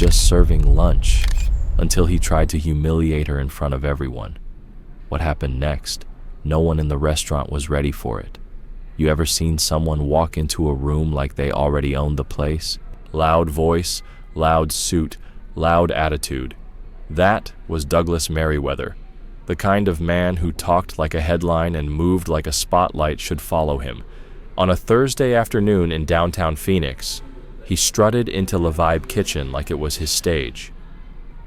just serving lunch until he tried to humiliate her in front of everyone. What happened next? No one in the restaurant was ready for it. You ever seen someone walk into a room like they already owned the place? Loud voice, loud suit, loud attitude. That was Douglas Merriweather, the kind of man who talked like a headline and moved like a spotlight should follow him. On a Thursday afternoon in downtown Phoenix, he strutted into La Vibe Kitchen like it was his stage.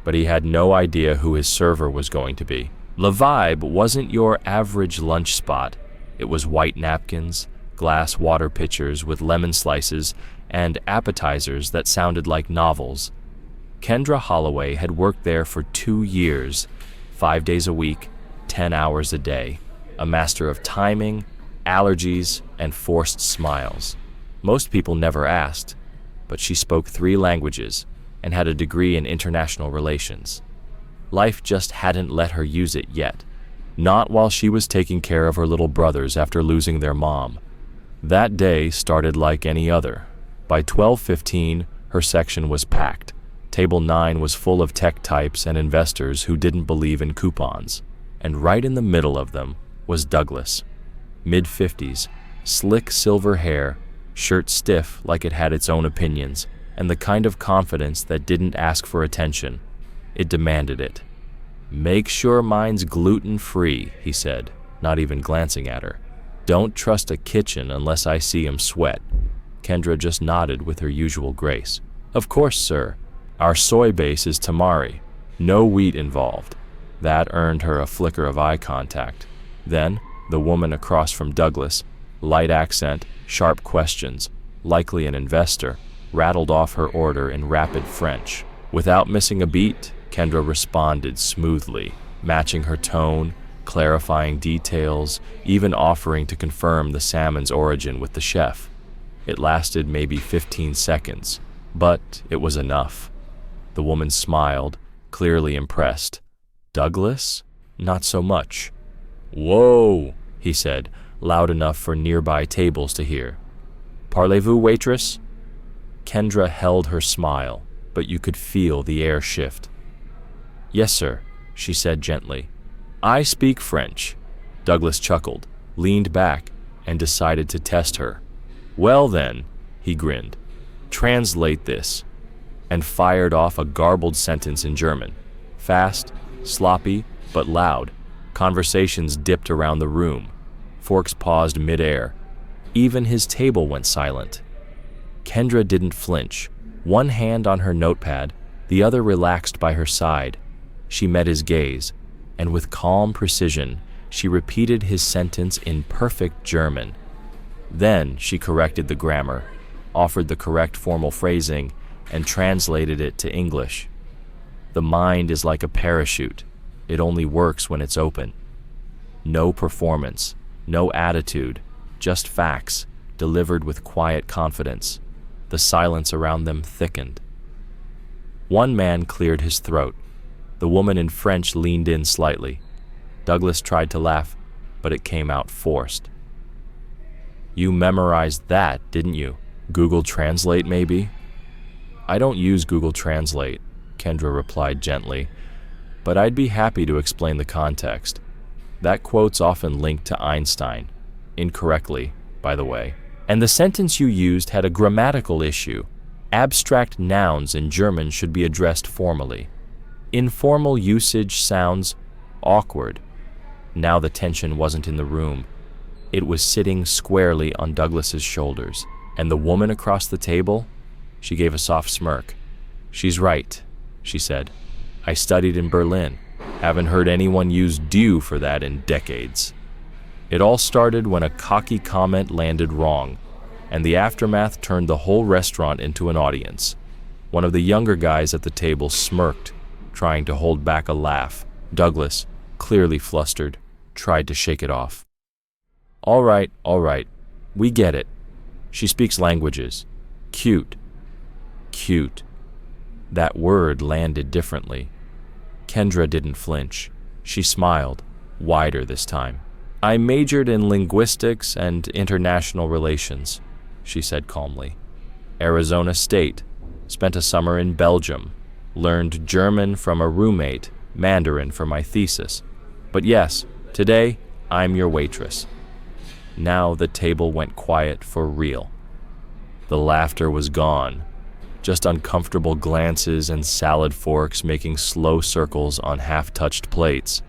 But he had no idea who his server was going to be. La Vibe wasn't your average lunch spot. It was white napkins, glass water pitchers with lemon slices, and appetizers that sounded like novels. Kendra Holloway had worked there for 2 years, 5 days a week, 10 hours a day, a master of timing, allergies, and forced smiles. Most people never asked, but she spoke 3 languages and had a degree in international relations. Life just hadn't let her use it yet, not while she was taking care of her little brothers after losing their mom. That day started like any other. By 12:15, her section was packed. Table 9 was full of tech types and investors who didn't believe in coupons. And right in the middle of them was Douglas. Mid-50s, slick silver hair, shirt stiff like it had its own opinions, and the kind of confidence that didn't ask for attention. It demanded it. "Make sure mine's gluten-free," he said, not even glancing at her. "Don't trust a kitchen unless I see him sweat." Kendra just nodded with her usual grace. "Of course, sir. Our soy base is tamari. No wheat involved." That earned her a flicker of eye contact. Then, the woman across from Douglas, light accent, sharp questions, likely an investor, rattled off her order in rapid French. Without missing a beat, Kendra responded smoothly, matching her tone, clarifying details, even offering to confirm the salmon's origin with the chef. It lasted maybe 15 seconds, but it was enough. The woman smiled, clearly impressed. Douglas? Not so much. "Whoa," he said, loud enough for nearby tables to hear. "Parlez-vous, waitress?" Kendra held her smile, but you could feel the air shift. "Yes, sir," she said gently. "I speak French." Douglas chuckled, leaned back, and decided to test her. "Well then," he grinned, "translate this," and fired off a garbled sentence in German. Fast, sloppy, but loud. Conversations dipped around the room. Forks paused mid-air. Even his table went silent. Kendra didn't flinch. One hand on her notepad, the other relaxed by her side. She met his gaze, and with calm precision, she repeated his sentence in perfect German. Then she corrected the grammar, offered the correct formal phrasing, and translated it to English. The mind is like a parachute. It only works when it's open. No performance, no attitude, just facts, delivered with quiet confidence. The silence around them thickened. One man cleared his throat. The woman in French leaned in slightly. Douglas tried to laugh, but it came out forced. "You memorized that, didn't you? Google Translate, maybe?" "I don't use Google Translate," Kendra replied gently, "but I'd be happy to explain the context. That quote's often linked to Einstein, incorrectly, by the way. And the sentence you used had a grammatical issue. Abstract nouns in German should be addressed formally. Informal usage sounds awkward." Now the tension wasn't in the room. It was sitting squarely on Douglas's shoulders. And the woman across the table? She gave a soft smirk. "She's right," she said. "I studied in Berlin. Haven't heard anyone use du for that in decades." It all started when a cocky comment landed wrong, and the aftermath turned the whole restaurant into an audience. One of the younger guys at the table smirked, trying to hold back a laugh. Douglas, clearly flustered, tried to shake it off. All right, we get it. She speaks languages. Cute. Cute. That word landed differently. Kendra didn't flinch. She smiled, wider this time. "I majored in linguistics and international relations," she said calmly. "Arizona State. Spent a summer in Belgium. Learned German from a roommate, Mandarin for my thesis. But yes, today, I'm your waitress." Now the table went quiet for real. The laughter was gone, just uncomfortable glances and salad forks making slow circles on half-touched plates.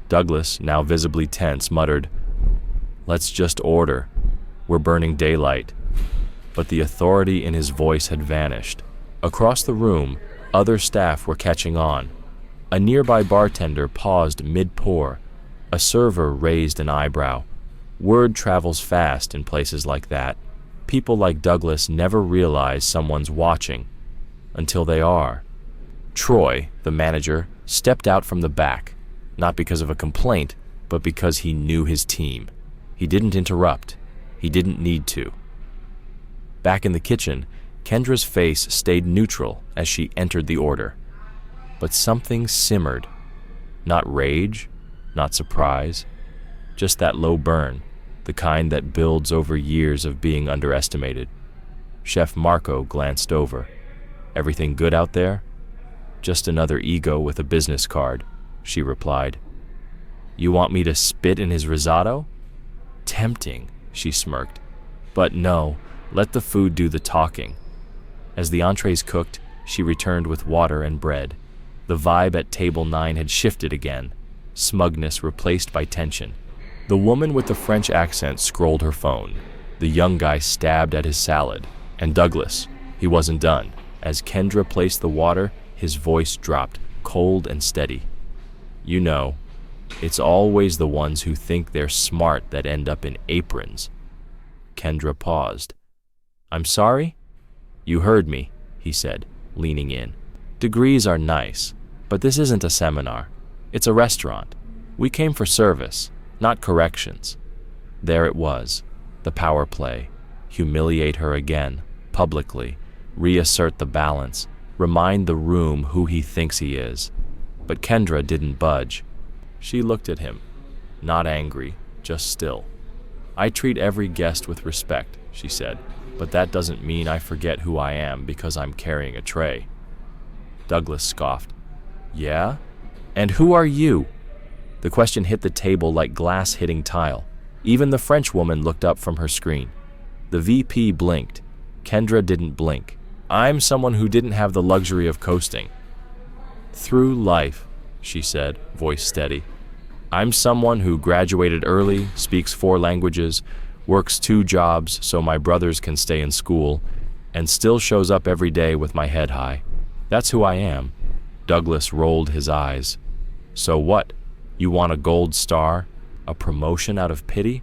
Douglas, now visibly tense, muttered, "Let's just order. We're burning daylight." But the authority in his voice had vanished. Across the room, other staff were catching on. A nearby bartender paused mid-pour. A server raised an eyebrow. Word travels fast in places like that. People like Douglas never realize someone's watching until they are. Troy, the manager, stepped out from the back, not because of a complaint, but because he knew his team. He didn't interrupt. He didn't need to. Back in the kitchen, Kendra's face stayed neutral as she entered the order. But something simmered. Not rage, not surprise, just that low burn, the kind that builds over years of being underestimated. Chef Marco glanced over. "Everything good out there?" "Just another ego with a business card," she replied. "You want me to spit in his risotto?" "Tempting," she smirked. "But no, let the food do the talking." As the entrees cooked, she returned with water and bread. The vibe at table 9 had shifted again, smugness replaced by tension. The woman with the French accent scrolled her phone. The young guy stabbed at his salad. And Douglas, he wasn't done. As Kendra placed the water, his voice dropped, cold and steady. "You know, it's always the ones who think they're smart that end up in aprons." Kendra paused. "I'm sorry?" "You heard me," he said, leaning in. "Degrees are nice, but this isn't a seminar. It's a restaurant. We came for service, not corrections." There it was, the power play. Humiliate her again, publicly, reassert the balance, remind the room who he thinks he is. But Kendra didn't budge. She looked at him, not angry, just still. "I treat every guest with respect," she said, "but that doesn't mean I forget who I am because I'm carrying a tray." Douglas scoffed. "Yeah? And who are you?" The question hit the table like glass hitting tile. Even the French woman looked up from her screen. The VP blinked. Kendra didn't blink. "I'm someone who didn't have the luxury of coasting." "Through life," she said, voice steady. "I'm someone who graduated early, speaks 4 languages, works 2 jobs so my brothers can stay in school, and still shows up every day with my head high. That's who I am." Douglas rolled his eyes. "So what? You want a gold star? A promotion out of pity?"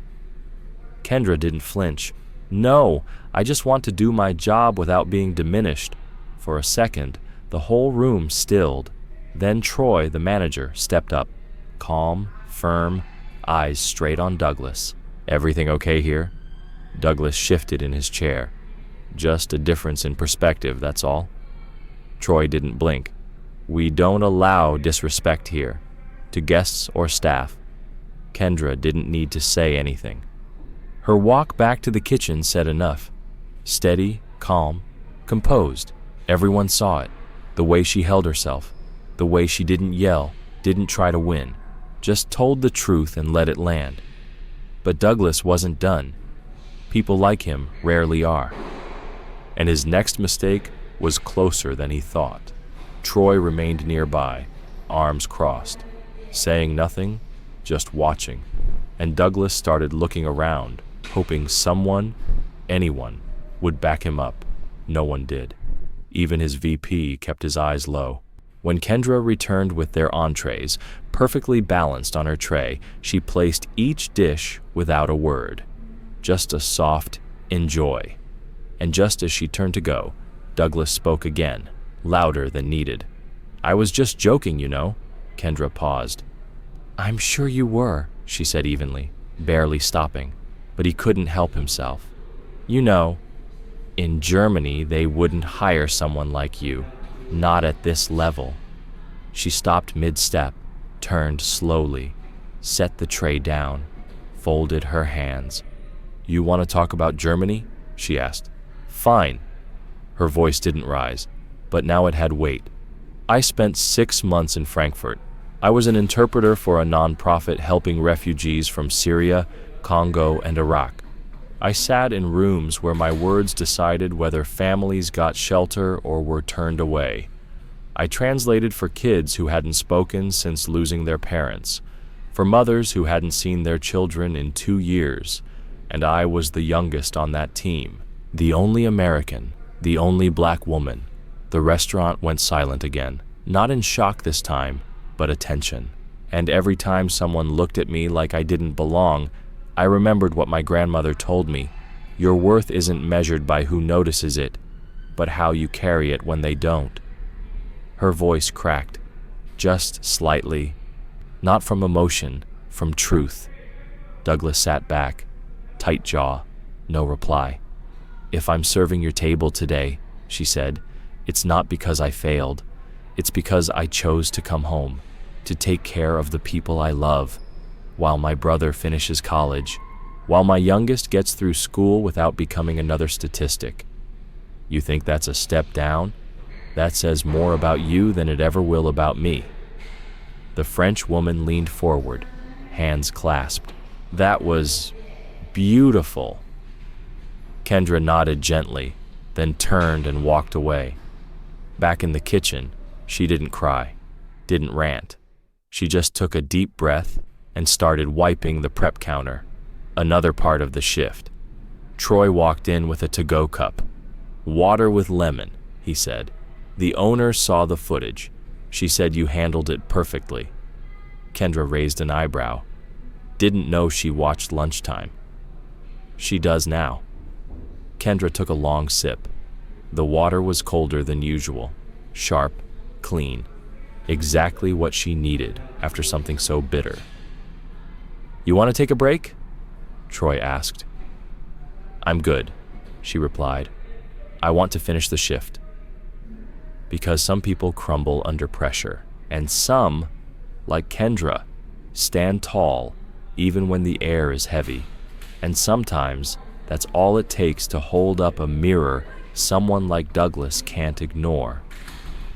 Kendra didn't flinch. "No, I just want to do my job without being diminished." For a second, the whole room stilled. Then Troy, the manager, stepped up. Calm, firm, eyes straight on Douglas. "Everything okay here?" Douglas shifted in his chair. "Just a difference in perspective, that's all." Troy didn't blink. "We don't allow disrespect here, to guests or staff." Kendra didn't need to say anything. Her walk back to the kitchen said enough. Steady, calm, composed. Everyone saw it. The way she held herself. The way she didn't yell, didn't try to win. Just told the truth and let it land. But Douglas wasn't done. People like him rarely are. And his next mistake was closer than he thought. Troy remained nearby, arms crossed, saying nothing, just watching. And Douglas started looking around, hoping someone, anyone, would back him up. No one did. Even his VP kept his eyes low. When Kendra returned with their entrees, perfectly balanced on her tray, she placed each dish without a word. Just a soft enjoy. And just as she turned to go, Douglas spoke again, louder than needed. "I was just joking, you know." Kendra paused. "I'm sure you were," she said evenly, barely stopping. But he couldn't help himself. "You know, in Germany they wouldn't hire someone like you. Not at this level." She stopped mid-step, turned slowly, set the tray down, folded her hands. "You want to talk about Germany?" she asked. "Fine." Her voice didn't rise, but now it had weight. I spent 6 months in Frankfurt. I was an interpreter for a nonprofit helping refugees from Syria, Congo, and Iraq. I sat in rooms where my words decided whether families got shelter or were turned away. I translated for kids who hadn't spoken since losing their parents, for mothers who hadn't seen their children in 2 years, and I was the youngest on that team. The only American, the only black woman. The restaurant went silent again, not in shock this time, but attention. And every time someone looked at me like I didn't belong, I remembered what my grandmother told me. Your worth isn't measured by who notices it, but how you carry it when they don't. Her voice cracked, just slightly, not from emotion, from truth. Douglas sat back, tight jaw, no reply. If I'm serving your table today, she said, it's not because I failed. It's because I chose to come home, to take care of the people I love, while my brother finishes college, while my youngest gets through school without becoming another statistic. You think that's a step down? That says more about you than it ever will about me. The French woman leaned forward, hands clasped. That was beautiful. Kendra nodded gently, then turned and walked away. Back in the kitchen, she didn't cry, didn't rant. She just took a deep breath and started wiping the prep counter, another part of the shift. Troy walked in with a to-go cup. Water with lemon, he said. The owner saw the footage. She said you handled it perfectly. Kendra raised an eyebrow. Didn't know she watched Lunchtime. She does now. Kendra took a long sip. The water was colder than usual, sharp, clean, exactly what she needed after something so bitter. You want to take a break? Troy asked. I'm good, she replied. I want to finish the shift. Because some people crumble under pressure, and some, like Kendra, stand tall even when the air is heavy. And sometimes that's all it takes to hold up a mirror someone like Douglas can't ignore.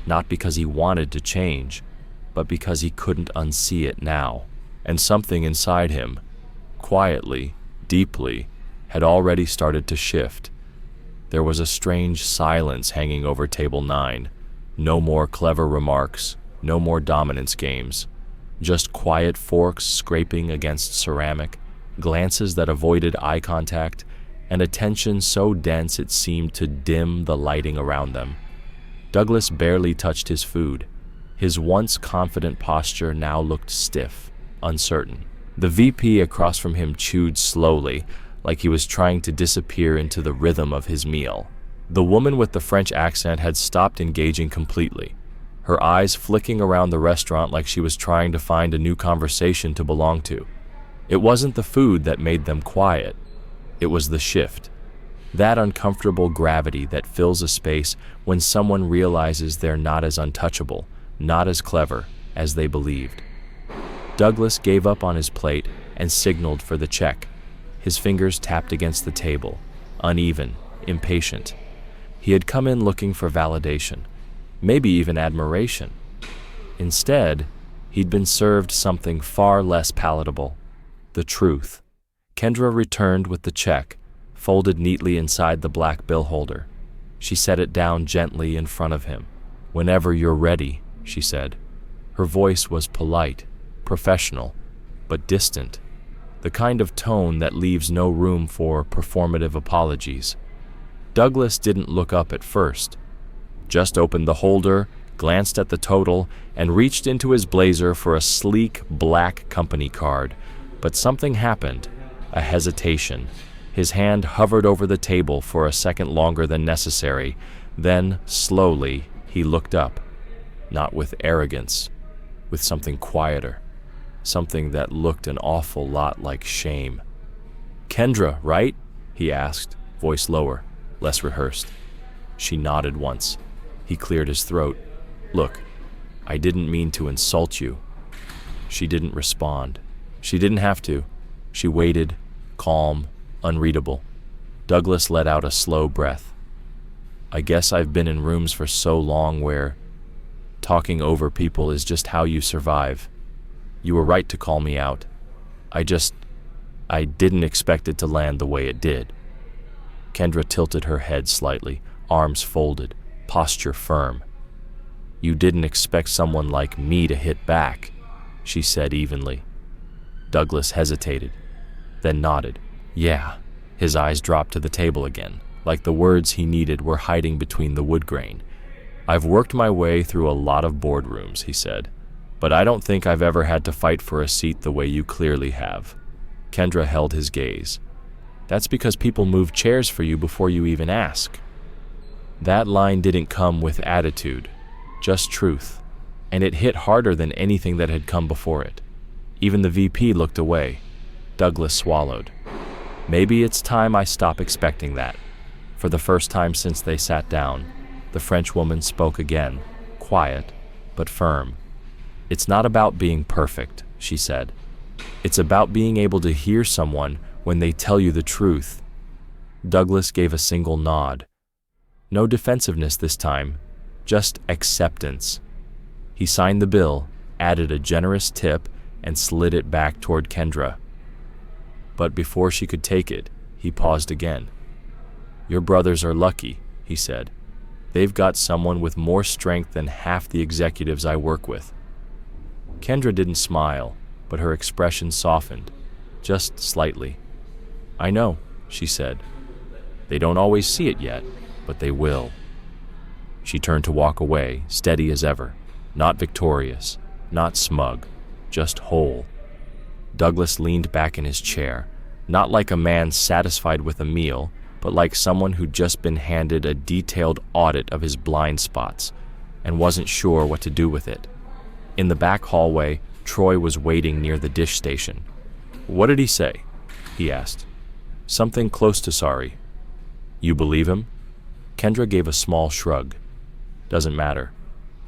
Not because he wanted to change, but because he couldn't unsee it now. And something inside him, quietly, deeply, had already started to shift. There was a strange silence hanging over table 9. No more clever remarks, no more dominance games. Just quiet forks scraping against ceramic, glances that avoided eye contact, and a tension so dense it seemed to dim the lighting around them. Douglas barely touched his food. His once confident posture now looked stiff, uncertain. The VP across from him chewed slowly, like he was trying to disappear into the rhythm of his meal. The woman with the French accent had stopped engaging completely, her eyes flicking around the restaurant like she was trying to find a new conversation to belong to. It wasn't the food that made them quiet. It was the shift. That uncomfortable gravity that fills a space when someone realizes they're not as untouchable, not as clever as they believed. Douglas gave up on his plate and signaled for the check. His fingers tapped against the table, uneven, impatient. He had come in looking for validation, maybe even admiration. Instead, he'd been served something far less palatable, the truth. Kendra returned with the check, folded neatly inside the black bill holder. She set it down gently in front of him. Whenever you're ready, she said. Her voice was polite, professional, but distant, the kind of tone that leaves no room for performative apologies. Douglas didn't look up at first, just opened the holder, glanced at the total, and reached into his blazer for a sleek black company card. But something happened, a hesitation. His hand hovered over the table for a second longer than necessary. Then, slowly, he looked up, not with arrogance, with something quieter, something that looked an awful lot like shame. Kendra, right? He asked, voice lower, less rehearsed. She nodded once. He cleared his throat. Look, I didn't mean to insult you. She didn't respond. She didn't have to. She waited, calm, unreadable. Douglas let out a slow breath. I guess I've been in rooms for so long where Talking over people is just how you survive. You were right to call me out. I didn't expect it to land the way it did." Kendra tilted her head slightly, arms folded, posture firm. "You didn't expect someone like me to hit back," she said evenly. Douglas hesitated, then nodded. "Yeah." His eyes dropped to the table again, like the words he needed were hiding between the wood grain. "I've worked my way through a lot of boardrooms," he said, "but I don't think I've ever had to fight for a seat the way you clearly have." Kendra held his gaze. "That's because people move chairs for you before you even ask." That line didn't come with attitude, just truth, and it hit harder than anything that had come before it. Even the VP looked away. Douglas swallowed. "Maybe it's time I stop expecting that." For the first time since they sat down, the Frenchwoman spoke again, quiet but firm. "It's not about being perfect," she said. "It's about being able to hear someone when they tell you the truth." Douglas gave a single nod. No defensiveness this time, just acceptance. He signed the bill, added a generous tip, and slid it back toward Kendra. But before she could take it, he paused again. "Your brothers are lucky," he said. "They've got someone with more strength than half the executives I work with." Kendra didn't smile, but her expression softened, just slightly. "I know," she said. "They don't always see it yet, but they will." She turned to walk away, steady as ever, not victorious, not smug, just whole. Douglas leaned back in his chair, not like a man satisfied with a meal, but like someone who'd just been handed a detailed audit of his blind spots and wasn't sure what to do with it. In the back hallway, Troy was waiting near the dish station. "What did he say?" he asked. "Something close to sorry." "You believe him?" Kendra gave a small shrug. "Doesn't matter.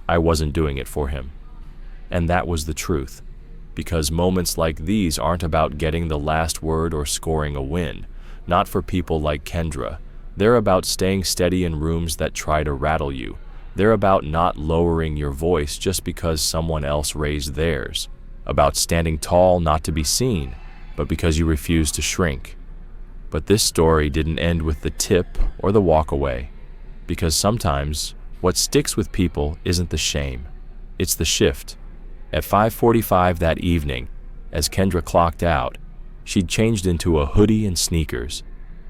I wasn't doing it for him." And that was the truth, because moments like these aren't about getting the last word or scoring a win. Not for people like Kendra. They're about staying steady in rooms that try to rattle you. They're about not lowering your voice just because someone else raised theirs. About standing tall not to be seen, but because you refuse to shrink. But this story didn't end with the tip or the walk away, because sometimes what sticks with people isn't the shame, it's the shift. At 5:45 that evening, as Kendra clocked out, she'd changed into a hoodie and sneakers,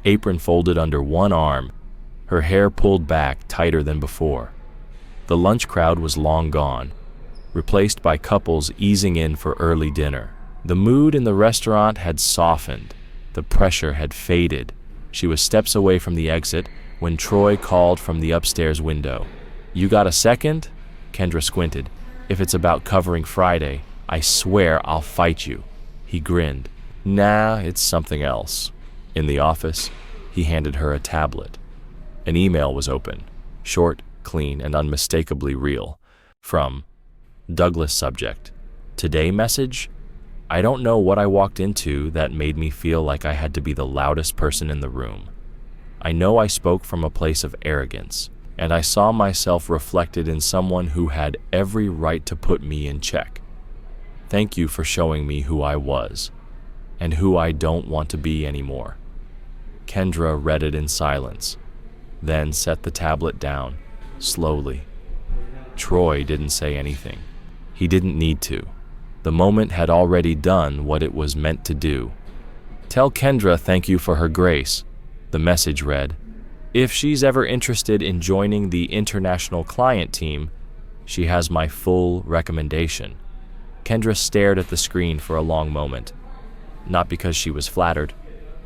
apron folded under one arm, her hair pulled back tighter than before. The lunch crowd was long gone, replaced by couples easing in for early dinner. The mood in the restaurant had softened. The pressure had faded. She was steps away from the exit when Troy called from the upstairs window. "You got a second?" Kendra squinted. "If it's about covering Friday, I swear I'll fight you." He grinned. "Nah, it's something else." In the office, he handed her a tablet. An email was open, short, clean, and unmistakably real. From Douglas, subject. "Today message? I don't know what I walked into that made me feel like I had to be the loudest person in the room. I know I spoke from a place of arrogance, and I saw myself reflected in someone who had every right to put me in check. Thank you for showing me who I was, and who I don't want to be anymore." Kendra read it in silence, then set the tablet down, slowly. Troy didn't say anything. He didn't need to. The moment had already done what it was meant to do. "Tell Kendra thank you for her grace," the message read. "If she's ever interested in joining the international client team, she has my full recommendation." Kendra stared at the screen for a long moment. Not because she was flattered,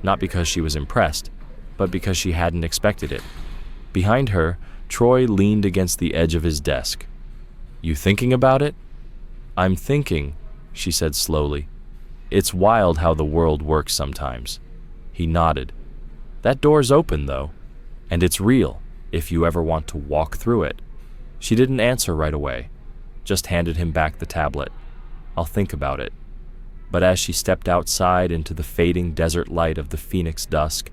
not because she was impressed, but because she hadn't expected it. Behind her, Troy leaned against the edge of his desk. "You thinking about it?" "I'm thinking," she said slowly. "It's wild how the world works sometimes." He nodded. "That door's open, though, and it's real, if you ever want to walk through it." She didn't answer right away, just handed him back the tablet. "I'll think about it." But as she stepped outside into the fading desert light of the Phoenix dusk,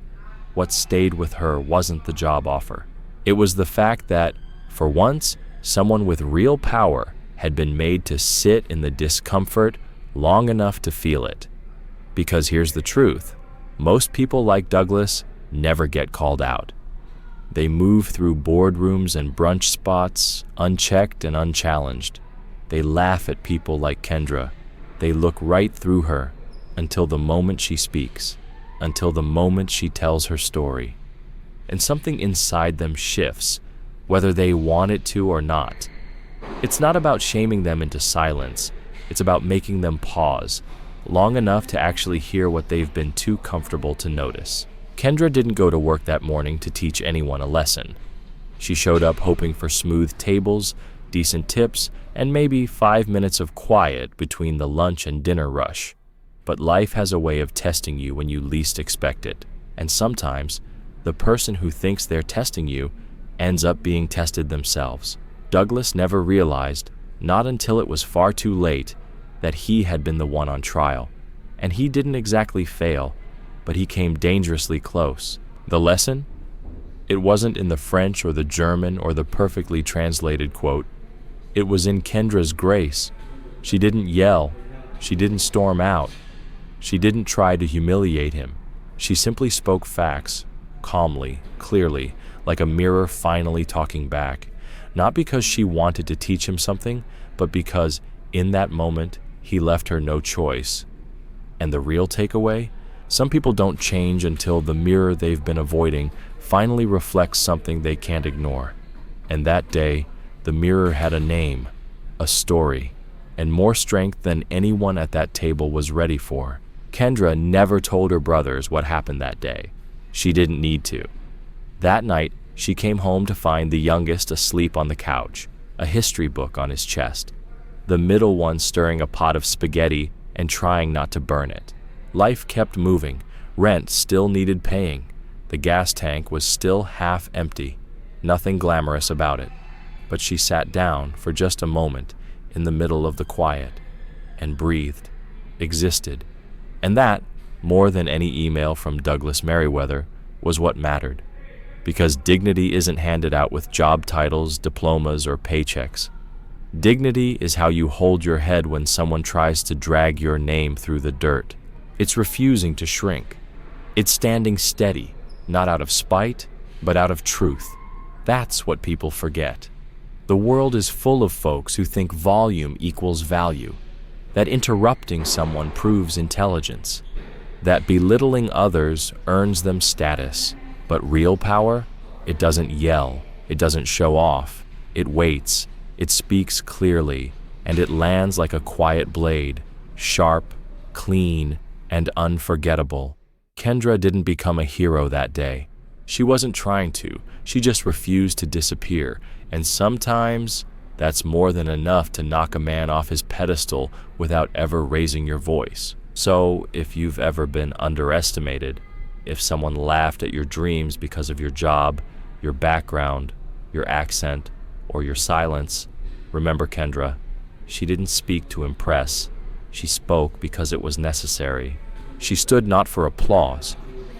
what stayed with her wasn't the job offer. It was the fact that, for once, Someone with real power had been made to sit in the discomfort long enough to feel it. Because here's the truth, most people like Douglas never get called out. They move through boardrooms and brunch spots, unchecked and unchallenged. They laugh at people like Kendra. They look right through her until the moment she speaks, until the moment she tells her story. And something inside them shifts, whether they want it to or not. It's not about shaming them into silence. It's about making them pause, long enough to actually hear what they've been too comfortable to notice. Kendra didn't go to work that morning to teach anyone a lesson. She showed up hoping for smooth tables, decent tips, and maybe 5 minutes of quiet between the lunch and dinner rush. But life has a way of testing you when you least expect it. And sometimes, the person who thinks they're testing you ends up being tested themselves. Douglas never realized, not until it was far too late, that he had been the one on trial. And he didn't exactly fail, but he came dangerously close. The lesson? It wasn't in the French or the German or the perfectly translated quote. It was in Kendra's grace. She didn't yell. She didn't storm out. She didn't try to humiliate him. She simply spoke facts, calmly, clearly, like a mirror finally talking back. Not because she wanted to teach him something, but because, in that moment, he left her no choice. And the real takeaway? Some people don't change until the mirror they've been avoiding finally reflects something they can't ignore. And that day, the mirror had a name, a story, and more strength than anyone at that table was ready for. Kendra never told her brothers what happened that day. She didn't need to. That night, she came home to find the youngest asleep on the couch, a history book on his chest, the middle one stirring a pot of spaghetti and trying not to burn it. Life kept moving. Rent still needed paying. The gas tank was still half empty. Nothing glamorous about it. But she sat down for just a moment in the middle of the quiet and breathed, existed. And that, more than any email from Douglas Merriweather, was what mattered. Because dignity isn't handed out with job titles, diplomas, or paychecks. Dignity is how you hold your head when someone tries to drag your name through the dirt. It's refusing to shrink. It's standing steady, not out of spite, but out of truth. That's what people forget. The world is full of folks who think volume equals value, that interrupting someone proves intelligence, that belittling others earns them status. But real power, it doesn't yell, it doesn't show off, it waits, it speaks clearly, and it lands like a quiet blade, sharp, clean, and unforgettable. Kendra didn't become a hero that day. She wasn't trying to, she just refused to disappear, and sometimes that's more than enough to knock a man off his pedestal without ever raising your voice. So, if you've ever been underestimated, if someone laughed at your dreams because of your job, your background, your accent, or your silence, remember Kendra. She didn't speak to impress. She spoke because it was necessary. She stood not for applause,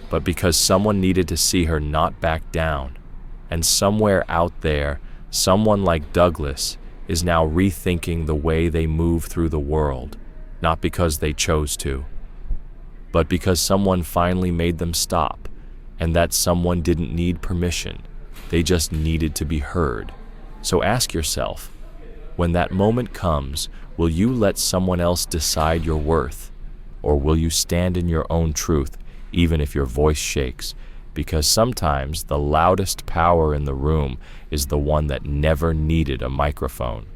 but because someone needed to see her not back down. And somewhere out there, someone like Douglas is now rethinking the way they move through the world, not because they chose to, but because someone finally made them stop, and that someone didn't need permission. They just needed to be heard. So ask yourself, when that moment comes, will you let someone else decide your worth? Or will you stand in your own truth, even if your voice shakes? Because sometimes the loudest power in the room is the one that never needed a microphone.